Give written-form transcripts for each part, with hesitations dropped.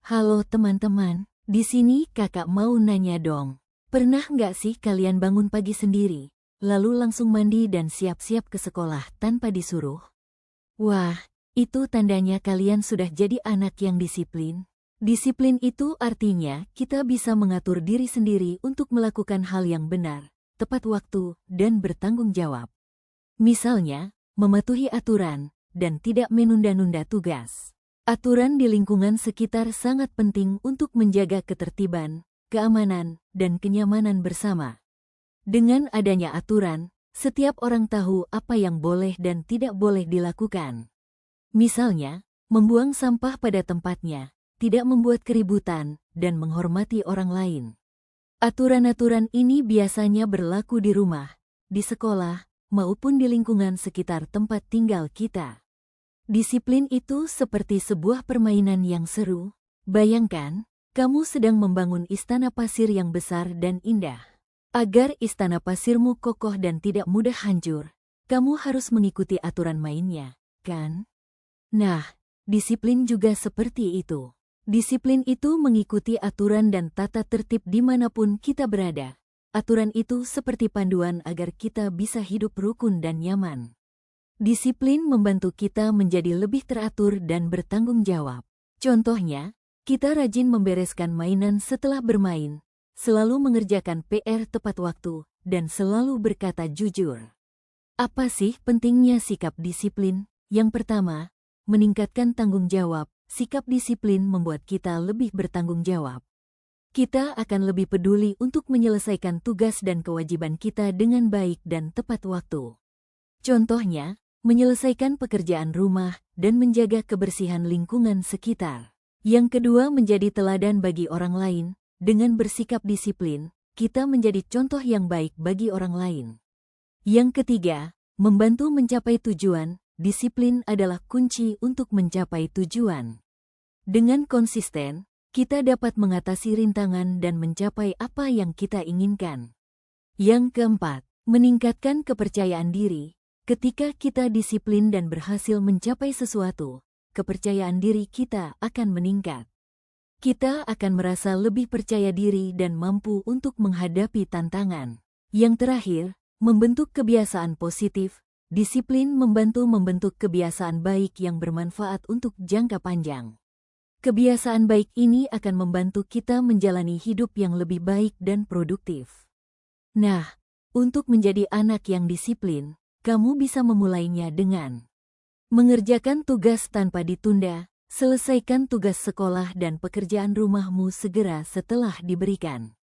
Halo teman-teman, di sini kakak mau nanya dong. Pernah nggak sih kalian bangun pagi sendiri, lalu langsung mandi dan siap-siap ke sekolah tanpa disuruh? Wah, itu tandanya kalian sudah jadi anak yang disiplin. Disiplin itu artinya kita bisa mengatur diri sendiri untuk melakukan hal yang benar, tepat waktu, dan bertanggung jawab. Misalnya, mematuhi aturan, dan tidak menunda-nunda tugas. Aturan di lingkungan sekitar sangat penting untuk menjaga ketertiban, keamanan, dan kenyamanan bersama. Dengan adanya aturan, setiap orang tahu apa yang boleh dan tidak boleh dilakukan. Misalnya, membuang sampah pada tempatnya, tidak membuat keributan, dan menghormati orang lain. Aturan-aturan ini biasanya berlaku di rumah, di sekolah, maupun di lingkungan sekitar tempat tinggal kita. Disiplin itu seperti sebuah permainan yang seru. Bayangkan, kamu sedang membangun istana pasir yang besar dan indah. Agar istana pasirmu kokoh dan tidak mudah hancur, kamu harus mengikuti aturan mainnya, kan? Nah, disiplin juga seperti itu. Disiplin itu mengikuti aturan dan tata tertib dimanapun kita berada. Aturan itu seperti panduan agar kita bisa hidup rukun dan nyaman. Disiplin membantu kita menjadi lebih teratur dan bertanggung jawab. Contohnya, kita rajin membereskan mainan setelah bermain, selalu mengerjakan PR tepat waktu, dan selalu berkata jujur. Apa sih pentingnya sikap disiplin? Yang pertama, meningkatkan tanggung jawab. Sikap disiplin membuat kita lebih bertanggung jawab. Kita akan lebih peduli untuk menyelesaikan tugas dan kewajiban kita dengan baik dan tepat waktu. Contohnya, menyelesaikan pekerjaan rumah, dan menjaga kebersihan lingkungan sekitar. Yang kedua, menjadi teladan bagi orang lain. Dengan bersikap disiplin, kita menjadi contoh yang baik bagi orang lain. Yang ketiga, membantu mencapai tujuan. Disiplin adalah kunci untuk mencapai tujuan. Dengan konsisten, kita dapat mengatasi rintangan dan mencapai apa yang kita inginkan. Yang keempat, meningkatkan kepercayaan diri. Ketika kita disiplin dan berhasil mencapai sesuatu, kepercayaan diri kita akan meningkat. Kita akan merasa lebih percaya diri dan mampu untuk menghadapi tantangan. Yang terakhir, membentuk kebiasaan positif. Disiplin membantu membentuk kebiasaan baik yang bermanfaat untuk jangka panjang. Kebiasaan baik ini akan membantu kita menjalani hidup yang lebih baik dan produktif. Nah, untuk menjadi anak yang disiplin, kamu bisa memulainya dengan mengerjakan tugas tanpa ditunda, selesaikan tugas sekolah dan pekerjaan rumahmu segera setelah diberikan.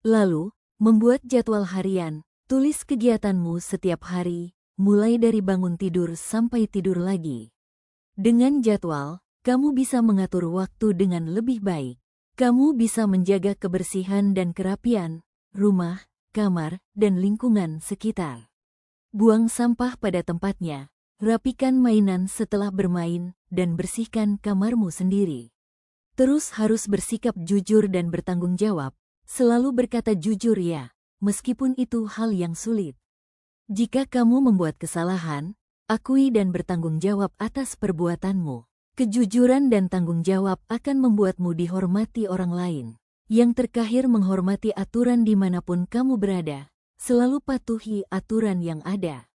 Lalu, membuat jadwal harian, tulis kegiatanmu setiap hari, mulai dari bangun tidur sampai tidur lagi. Dengan jadwal, kamu bisa mengatur waktu dengan lebih baik. Kamu bisa menjaga kebersihan dan kerapian, rumah, kamar, dan lingkungan sekitar. Buang sampah pada tempatnya, rapikan mainan setelah bermain, dan bersihkan kamarmu sendiri. Terus harus bersikap jujur dan bertanggung jawab, selalu berkata jujur ya, meskipun itu hal yang sulit. Jika kamu membuat kesalahan, akui dan bertanggung jawab atas perbuatanmu. Kejujuran dan tanggung jawab akan membuatmu dihormati orang lain. Yang terakhir, menghormati aturan dimanapun kamu berada. Selalu patuhi aturan yang ada.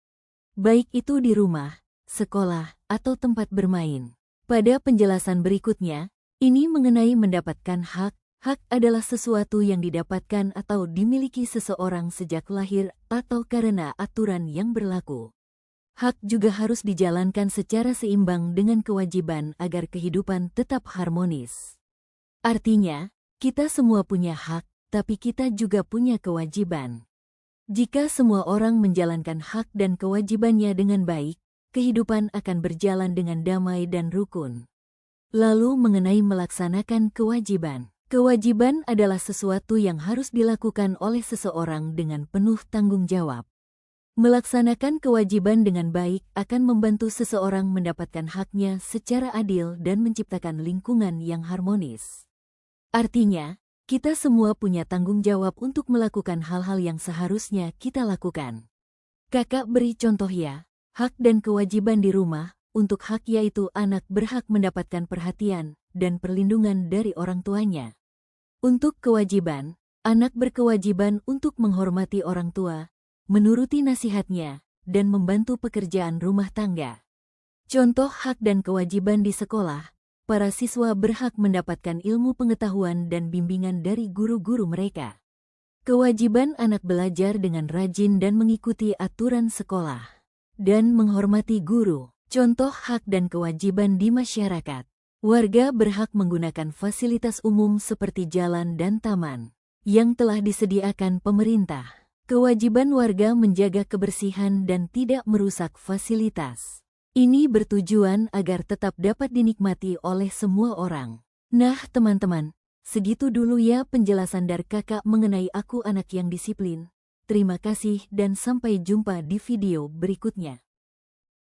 Baik itu di rumah, sekolah, atau tempat bermain. Pada penjelasan berikutnya, ini mengenai mendapatkan hak. Hak adalah sesuatu yang didapatkan atau dimiliki seseorang sejak lahir atau karena aturan yang berlaku. Hak juga harus dijalankan secara seimbang dengan kewajiban agar kehidupan tetap harmonis. Artinya, kita semua punya hak, tapi kita juga punya kewajiban. Jika semua orang menjalankan hak dan kewajibannya dengan baik, kehidupan akan berjalan dengan damai dan rukun. Lalu mengenai melaksanakan kewajiban. Kewajiban adalah sesuatu yang harus dilakukan oleh seseorang dengan penuh tanggung jawab. Melaksanakan kewajiban dengan baik akan membantu seseorang mendapatkan haknya secara adil dan menciptakan lingkungan yang harmonis. Artinya, kita semua punya tanggung jawab untuk melakukan hal-hal yang seharusnya kita lakukan. Kakak beri contoh ya, hak dan kewajiban di rumah. Untuk hak yaitu anak berhak mendapatkan perhatian, dan perlindungan dari orang tuanya. Untuk kewajiban, anak berkewajiban untuk menghormati orang tua, menuruti nasihatnya, dan membantu pekerjaan rumah tangga. Contoh hak dan kewajiban di sekolah, para siswa berhak mendapatkan ilmu pengetahuan dan bimbingan dari guru-guru mereka. Kewajiban anak belajar dengan rajin dan mengikuti aturan sekolah, dan menghormati guru. Contoh hak dan kewajiban di masyarakat. Warga berhak menggunakan fasilitas umum seperti jalan dan taman yang telah disediakan pemerintah. Kewajiban warga menjaga kebersihan dan tidak merusak fasilitas. Ini bertujuan agar tetap dapat dinikmati oleh semua orang. Nah, teman-teman, segitu dulu ya penjelasan dari kakak mengenai aku anak yang disiplin. Terima kasih dan sampai jumpa di video berikutnya.